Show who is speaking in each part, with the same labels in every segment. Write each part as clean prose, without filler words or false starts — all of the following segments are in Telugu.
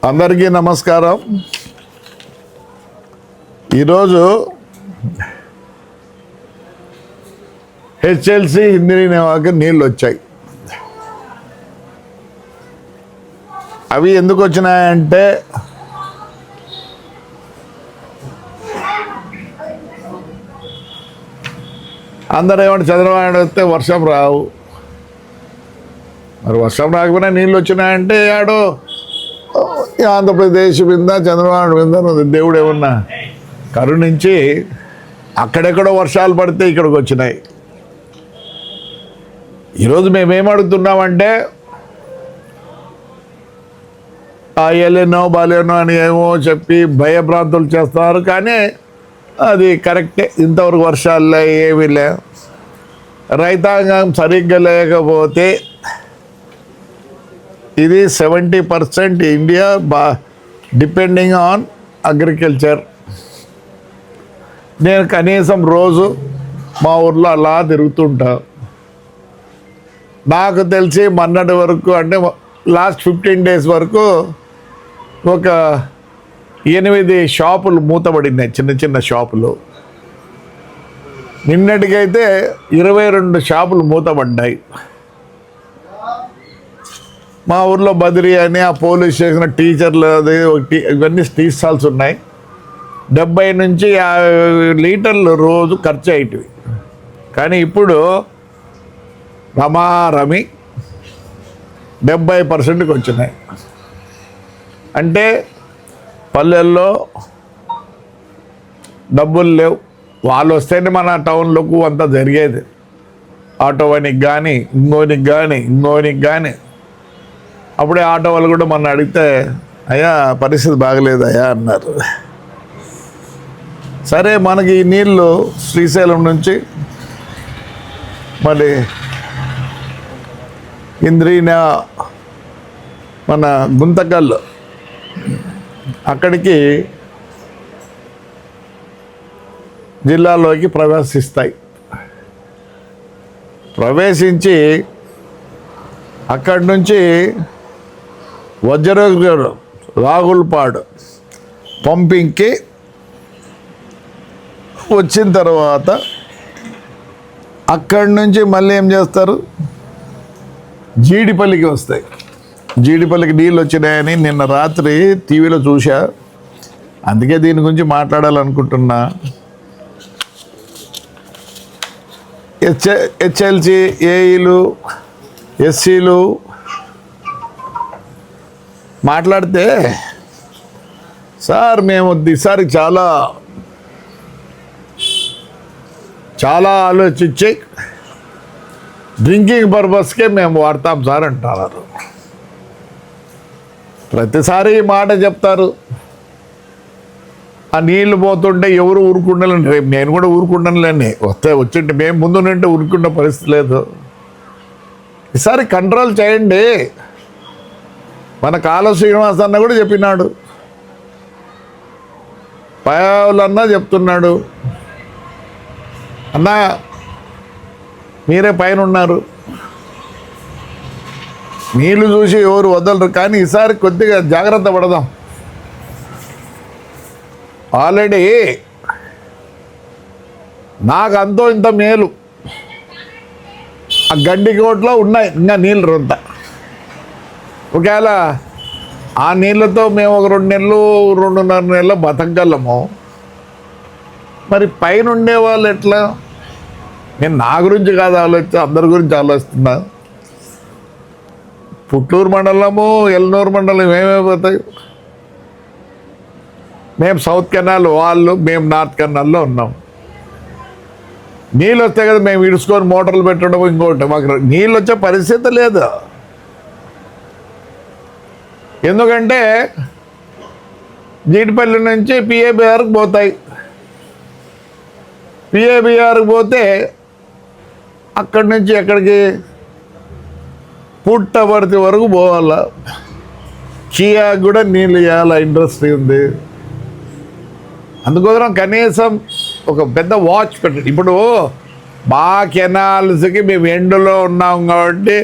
Speaker 1: అందరికీ నమస్కారం. ఈరోజు హెచ్ఎల్సి హిందీ నీళ్ళు వచ్చాయి. అవి ఎందుకు వచ్చినాయంటే అందరూ ఏమంటే చంద్రబాబు వస్తే వర్షం రావు, మరి వర్షం రాకపోయినా నీళ్ళు వచ్చినాయంటే ఆడో ఆంధ్రప్రదేశ్ మీద చంద్రబాబు మీద దేవుడు ఏమన్నా కరుణించి అక్కడెక్కడో వర్షాలు పడితే ఇక్కడికి వచ్చినాయి. ఈరోజు మేమేం అడుగుతున్నామంటే ఎలేనో బాలేనో అని ఏమో చెప్పి భయభ్రాంతులు చేస్తున్నారు, కానీ అది కరెక్టే. ఇంతవరకు వర్షాలు ఏమీ లే, రైతాంగం సరిగ్గా లేకపోతే ఇది 70% ఇండియా డిపెండింగ్ ఆన్ అగ్రికల్చర్. నేను కనీసం రోజు మా ఊర్లో అలా తిరుగుతుంటా. నాకు తెలిసి మొన్నటి వరకు అంటే లాస్ట్ 15 days వరకు ఒక 8 షాపులు మూతబడినాయి, చిన్న చిన్న షాపులు. నిన్నటికైతే 22 షాపులు మూతబడ్డాయి. మా ఊర్లో బదిరి అని ఆ పోలీస్ స్టేషన్ టీచర్లు అది ఇవన్నీ టీ స్టాల్స్ ఉన్నాయి. 70 నుంచి 50 లీటర్లు రోజు ఖర్చు అయ్యేటివి. కానీ ఇప్పుడు రమారమి 70%కి వచ్చినాయి. అంటే పల్లెల్లో డబ్బులు లేవు, వాళ్ళు వస్తేనే మన టౌన్లకు అంతా జరిగేది. ఆటోవానికి కానీ ఇంకోనికి కానీ అప్పుడే ఆటో వాళ్ళు కూడా మొన్న అడిగితే అయ్యా పరిస్థితి బాగలేదయ్యా అన్నారు. సరే, మనకి ఈ నీళ్ళు శ్రీశైలం నుంచి మరి ఇంద్రీనా మన గుంతకల్ అక్కడికి జిల్లాలోకి ప్రవేశిస్తాయి. ప్రవేశించి అక్కడి నుంచి వజ్రగారు రాగులపాడు పంపింగ్కి వచ్చిన తర్వాత అక్కడి నుంచి మళ్ళీ ఏం చేస్తారు, జీడిపల్లికి వస్తాయి. జీడిపల్లికి నీళ్ళు వచ్చినాయని నిన్న రాత్రి టీవీలో చూసా, అందుకే దీని గురించి మాట్లాడాలనుకుంటున్నా. హెచ్ఎల్సి ఏఈలు ఎస్సీలు మాట్లాడితే, సార్ మేము ఈసారి చాలా ఆలోచించి డ్రింకింగ్ పర్పస్కే మేము వాడతాం సార్ అంటున్నారు. ప్రతిసారి ఈ మాట చెప్తారు. ఆ నీళ్ళు పోతుంటే ఎవరు ఊరుకుండలేండి. రేపు నేను కూడా ఊరుకుండలేండి, వచ్చింటే మేము ముందు నుండి ఊరుకున్న పరిస్థితి లేదు. ఈసారి కంట్రోల్ చేయండి. మన కాళ శ్రీనివాస్ అన్న కూడా చెప్పినాడు, పయావులన్నా చెప్తున్నాడు, అన్నా మీరే పైన ఉన్నారు, నీళ్ళు చూసి ఎవరు వదలరు, కానీ ఈసారి కొద్దిగా జాగ్రత్త పడదాం. ఆల్రెడీ నాకు అంతో ఇంత మేలు ఆ గండికోట్లో ఉన్నాయి ఇంకా నీళ్ళు రొంత. ఒకవేళ ఆ నీళ్ళతో మేము ఒక 2 నెలలు 2.5 నెలలు బతకగలము. మరి పైన ఉండేవాళ్ళు ఎట్లా? నేను నా గురించి కాదు ఆలోచిస్తే అందరి గురించి ఆలోచిస్తున్నా. పుట్టూరు మండలము, ఎల్నూరు మండలం ఏమైపోతాయి? మేము సౌత్ కెనాల్, వాళ్ళు మేము నార్త్ కెనాల్లో ఉన్నాం. నీళ్ళు వస్తాయి కదా, మేము ఇడుచుకొని మోటార్లు పెట్టడం ఇంకోటి. మాకు నీళ్ళు వచ్చే పరిస్థితి లేదు. ఎందుకంటే జీడిపల్లి నుంచి పిఏబిఆర్కి పోతాయి. పిఏబిఆర్కి పోతే అక్కడి నుంచి ఎక్కడికి పుట్టపర్తి వరకు పోవాలా. కియాకి కూడా నీళ్ళు ఇవ్వాల ఇండస్ట్రీ ఉంది. అందుకోసం కనీసం ఒక పెద్ద వాచ్ పెట్టండి. ఇప్పుడు మా కెనాల్స్కి మేము ఎండలో ఉన్నాం కాబట్టి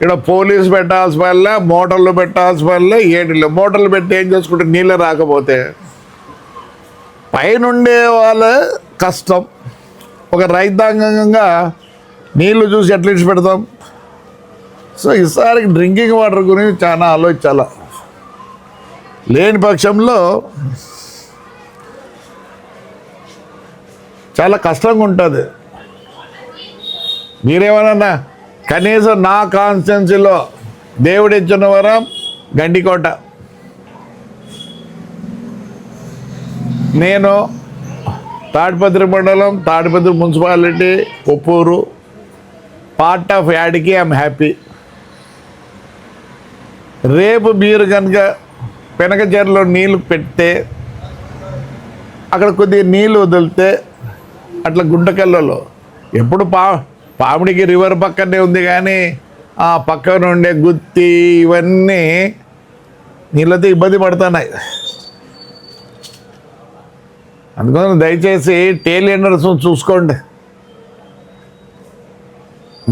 Speaker 1: ఇక్కడ పోలీస్ పెట్టాల్సి వల్ల, మోటార్లు పెట్టాల్సి వల్ల ఏంటి మోటార్లు పెట్టి ఏం చేసుకుంటే నీళ్ళు రాకపోతే పైనుండే వాళ్ళ కష్టం. ఒక రైతాంగంగా నీళ్లు చూసి ఎట్లా ఇచ్చి పెడతాం? సో ఈసారికి డ్రింకింగ్ వాటర్ గురించి చాలా ఆలోచించాల. లేని పక్షంలో చాలా కష్టంగా ఉంటుంది. మీరేమన్నా కనీసం నా కాన్స్టిట్యున్సీలో దేవుడు ఇచ్చిన వరం గండికోట. నేను తాడిపత్రి మండలం, Tadipatri municipality, Koppuru part of యాడ్కి ఐఎమ్ హ్యాపీ. రేపు మీరు కనుక పెనకచెరులో నీళ్ళు పెడితే అక్కడ కొద్దిగా నీళ్ళు వదిలితే అట్లా గుంటకల్లలో ఎప్పుడు పామిడికి రివర్ పక్కనే ఉంది, కానీ ఆ పక్కన ఉండే గుత్తి ఇవన్నీ నీళ్ళతో ఇబ్బంది పడుతున్నాయి. అందుకని దయచేసి టేల్ ఎండర్స్ చూసుకోండి.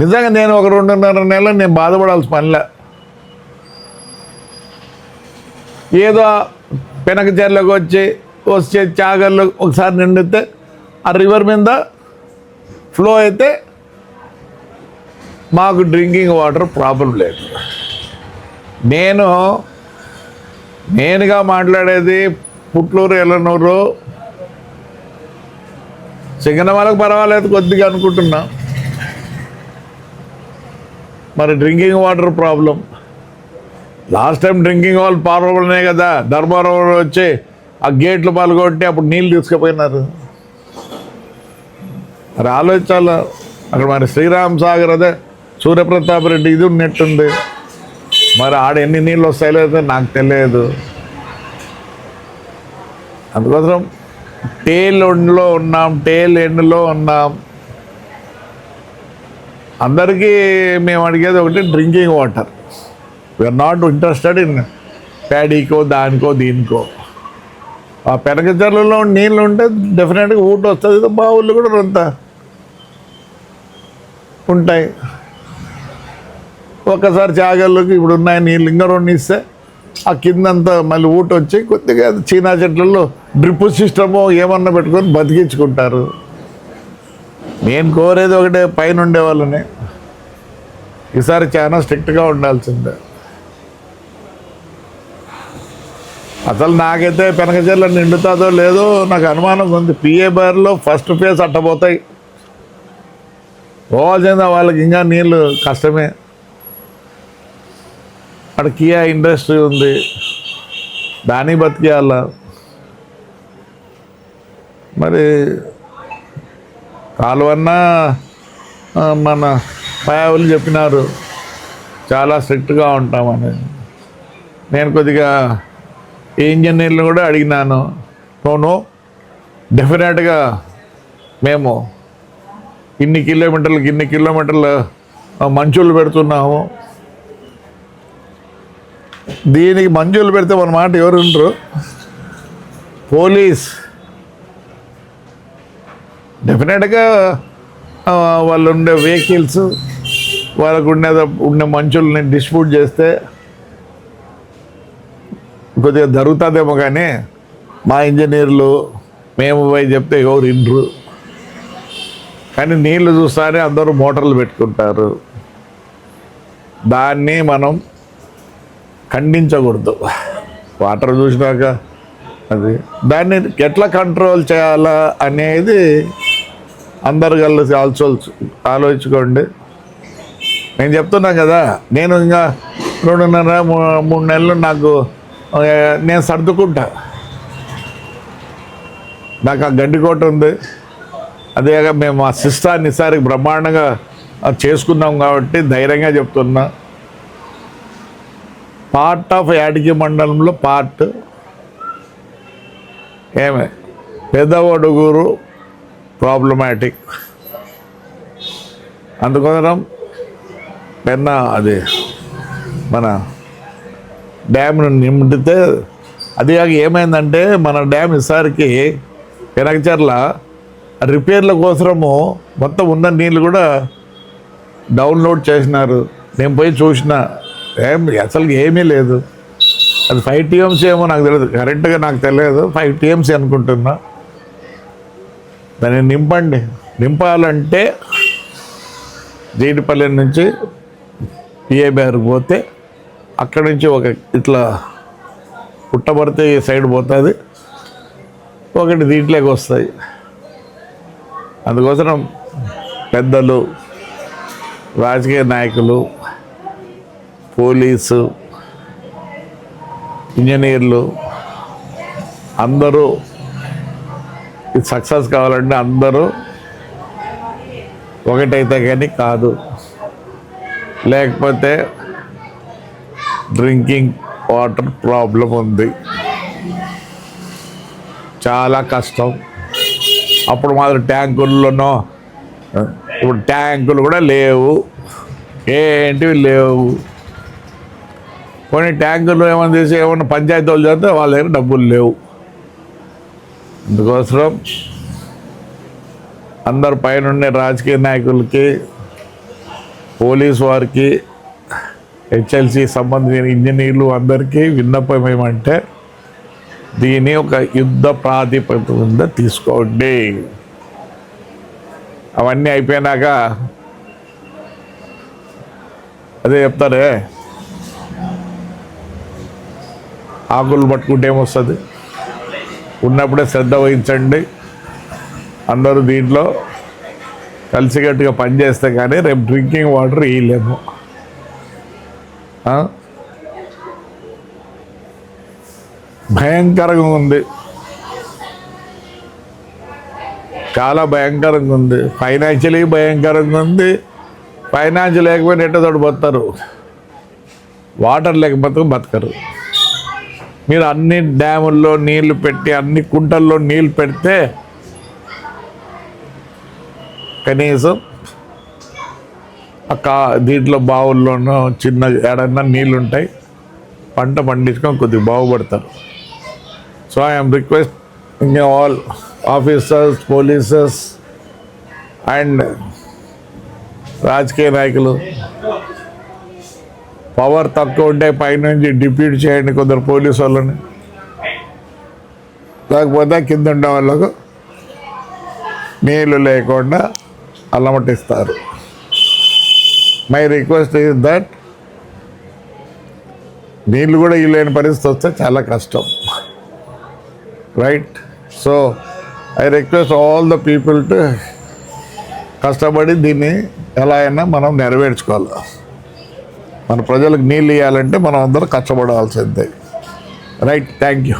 Speaker 1: నిజంగా నేను ఒక 2.5 నెలలు నేను బాధపడాల్సిన పనిలే. ఏదో పెనకచెర్లోకి వచ్చే చాగర్లు ఒకసారి నిండితే ఆ రివర్ మీద ఫ్లో అయితే మాకు డ్రింకింగ్ వాటర్ ప్రాబ్లం లేదు. నేనుగా మాట్లాడేది పుట్లూరు, ఎల్లనూరు, సింగనమలకు పర్వాలేదు కొద్దిగా అనుకుంటున్నా. మరి drinking water problem. Last time drinking water ప్రాబ్లమే కదా, ధర్మవరం వచ్చి ఆ గేట్లు పాల్గొట్టి అప్పుడు నీళ్ళు తీసుకుపోయినారు. మరి ఆలోచించాల. అక్కడ మరి శ్రీరామ్ సాగర్ అదే సూర్యప్రతాప్ రెడ్డి ఇది ఉన్నట్టుంది. మరి ఆడ ఎన్ని నీళ్ళు వస్తాయో లేదో నాకు తెలియదు. అందుకోసం టేల్ ఎండ్లో ఉన్నాం. అందరికీ మేము అడిగేది ఒకటి, drinking water. We are not interested in ప్యాడీకో, దానికో, దీనికో. ఆ పెనకచెర్లలో నీళ్ళు ఉంటే డెఫినెట్గా ఊట వస్తుంది. బావులు కూడా కొంత ఉంటాయి. ఒక్కసారి చాగళ్ళకి ఇప్పుడు ఉన్నాయి నీళ్ళు, ఇంకా 2 ఇస్తే ఆ కిందంతా మళ్ళీ ఊట వచ్చి కొద్దిగా చీనా చెట్లలో డ్రిప్ సిస్టము ఏమన్నా పెట్టుకొని బతికించుకుంటారు. నేను కోరేది ఒకటే, పైన ఉండే వాళ్ళని ఈసారి చాలా స్ట్రిక్ట్గా ఉండాల్సిందే. అసలు నాకైతే పెనకచెర్ల నిండుతుందో లేదో నాకు అనుమానం ఉంది. పిఏ బార్లో ఫస్ట్ ఫేజ్ అట్టపోతాయి. పోవాల్సిందా వాళ్ళకి ఇంకా నీళ్ళు కష్టమే. అక్కడ కియా ఇండస్ట్రీ ఉంది, దాన్ని బతికేయాల. మరి కాలువన్నా మన పాయవులు చెప్పినారు చాలా స్ట్రిక్ట్గా ఉంటామని. నేను కొద్దిగా ఇంజనీర్లు కూడా అడిగినాను. నో డెఫినెట్గా మేము ఇన్ని కిలోమీటర్లు మంచులు పెడుతున్నాము. దీనికి మంజూరు పెడితే మన మాట ఎవరు ఉంటారు? పోలీస్ డెఫినెట్గా వాళ్ళు ఉండే వెహికల్స్, వాళ్ళకు ఉండే మంచుల్ని డిస్ట్రిబ్యూట్ చేస్తే కొద్దిగా జరుగుతుందేమో. కానీ మా ఇంజనీర్లు మేము పోయి చెప్తే ఎవరు ఇండ్రు. కానీ నీళ్లు చూస్తానే అందరూ మోటార్లు పెట్టుకుంటారు. దాన్ని మనం ఖండించకూడదు. వాటర్ చూసినాక అది దాన్ని ఎట్లా కంట్రోల్ చేయాలా అనేది అందరు కలిసి ఆలోచించుకోండి. నేను చెప్తున్నా కదా, నేను ఇంకా 2.5-3 నెలలు నేను సర్దుకుంటా. నాకు ఆ గండికోట ఉంది. అదేగా మేము ఆ సిస్టాన్ని ఈసారి బ్రహ్మాండంగా చేసుకున్నాం కాబట్టి ధైర్యంగా చెప్తున్నా. పార్ట్ ఆఫ్ యాడికి మండలంలో పార్ట్ పెద్దవడుగురు ప్రాబ్లమాటిక్. అందుకోసం అది మన డ్యామ్ను నిండితే, అది కాక ఏమైందంటే మన డ్యామ్ ఈసారికి పెనకచెర్ల రిపేర్ల కోసము మొత్తం ఉన్న నీళ్ళు కూడా డౌన్లోడ్ చేసినారు. నేను పోయి చూసిన అసలు ఏమీ లేదు. అది 5 TMC ఏమో నాకు తెలియదు, కరెక్ట్గా నాకు తెలియదు. 5 TMC అనుకుంటున్నా. దాన్ని నింపాలంటే జీడిపల్లి నుంచి పిఏబిఆర్కి పోతే అక్కడి నుంచి ఒక ఇట్లా పుట్టబడితే ఈ సైడ్ పోతుంది, ఒకటి దీంట్లోకి వస్తాయి. అందుకోసం పెద్దలు, రాజకీయ నాయకులు, పోలీసు, ఇంజనీర్లు అందరూ ఇది సక్సెస్ కావాలంటే అందరూ ఒకటైతే కానీ కాదు. లేకపోతే డ్రింకింగ్ వాటర్ ప్రాబ్లం ఉంది, చాలా కష్టం. అప్పుడు మాత్రం ట్యాంకుల్లోనో, ఇప్పుడు ట్యాంకులు కూడా లేవు, ఏంటివి లేవు. కొన్ని ట్యాంకులు ఏమైనా చేసి ఏమన్నా పంచాయతీ వాళ్ళు చేస్తే వాళ్ళ దగ్గర డబ్బులు లేవు. అందుకోసం అందరు పైనుండే రాజకీయ నాయకులకి, పోలీసు వారికి, హెచ్ఎల్సి సంబంధించిన ఇంజనీర్లు అందరికీ విన్నపం ఏమంటే దీన్ని ఒక యుద్ధ ప్రాతిపదిక మీద తీసుకోండి. అవన్నీ అయిపోయినాక అదే చెప్తారే, ఆకులు పట్టుకుంటే ఏమొస్తుంది. ఉన్నప్పుడే శ్రద్ధ వహించండి. అందరూ దీంట్లో కలిసికట్టుగా పనిచేస్తే కానీ రేపు డ్రింకింగ్ వాటర్ ఇవ్వలేము. భయంకరంగా ఉంది, చాలా భయంకరంగా ఉంది. ఫైనాన్షియలీ భయంకరంగా ఉంది. ఫైనాన్షియల్ లేకపోయినా ఎట్ట తోడు బతారు, వాటర్ లేకపోతే బతకరు. మీరు అన్ని డ్యాముల్లో నీళ్లు పెట్టి, అన్ని కుంటల్లో నీళ్ళు పెడితే కనీసం దీంట్లో బావుల్లోనూ చిన్న ఏడన్నా నీళ్ళు ఉంటాయి, పంట పండించుకొని కొద్దిగా బాగుపడతారు. So I'm requesting all officers, polices and రాజకీయ నాయకులు, పవర్ తక్కువ ఉంటే పైనుంచి డిప్యూట్ చేయండి కొందరు పోలీసు వాళ్ళని, లేకపోతే కింద ఉండే వాళ్ళకు నీళ్ళు లేకుండా అల్లమటిస్తారు. మై రిక్వెస్ట్ ఈజ్ దట్ నీళ్ళు కూడా ఇవ్వలేని పరిస్థితి వస్తే చాలా కష్టం, right? So I request all the people to కష్టపడి దీన్ని ఎలా అయినా మనం నెరవేర్చుకోవాలి. మన ప్రజలకు నీళ్ళు ఇవ్వాలంటే మనం అందరూ కష్టపడాల్సిందే, రైట్? Thank you.